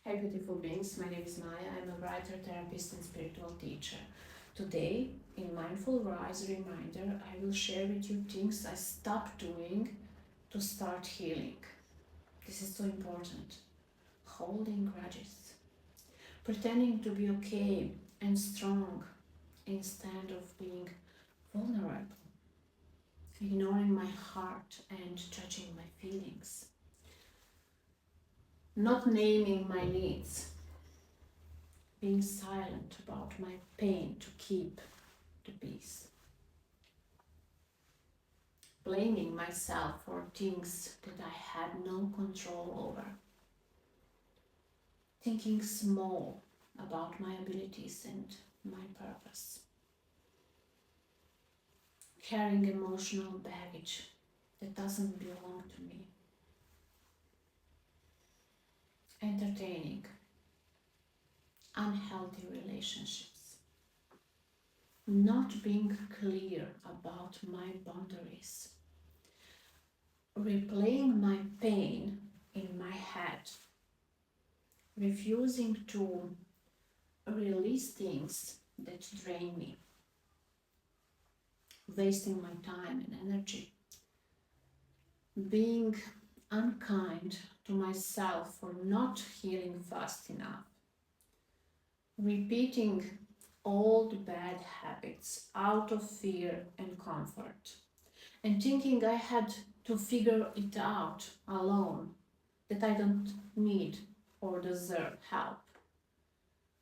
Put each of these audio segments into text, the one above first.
Hi beautiful beings, my name is Maja. I'm a writer, therapist and spiritual teacher. Today, in Mindful Rise Reminder, I will share with you things I stopped doing to start healing. This is so important. Holding grudges. Pretending to be okay and strong instead of being vulnerable. Ignoring my heart and judging my feelings. Not naming my needs. Being silent about my pain to keep the peace. Blaming myself for things that I had no control over. Thinking small about my abilities and my purpose. Carrying emotional baggage that doesn't belong to me. Entertaining unhealthy relationships. Not being clear about my boundaries. Replaying my pain in my head. Refusing to release things that drain me. Wasting my time and energy. Being unkind to myself for not healing fast enough. Repeating old bad habits out of fear and comfort. And thinking I had to figure it out alone, that I don't need or deserve help.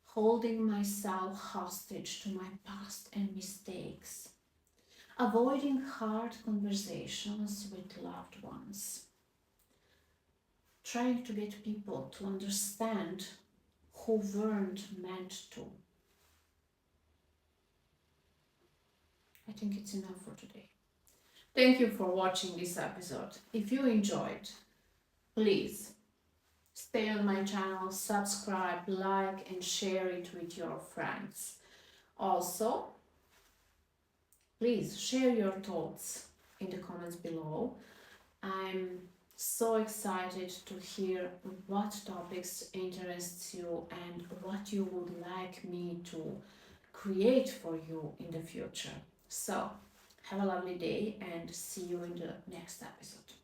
Holding myself hostage to my past and mistakes. Avoiding hard conversations with loved ones. Trying to get people to understand who weren't meant to. I think it's enough for today. Thank you for watching this episode. If you enjoyed, please stay on my channel, subscribe, like and share it with your friends. Also, please share your thoughts in the comments below. I'm so excited to hear what topics interests you and what you would like me to create for you in the future. So, have a lovely day and see you in the next episode.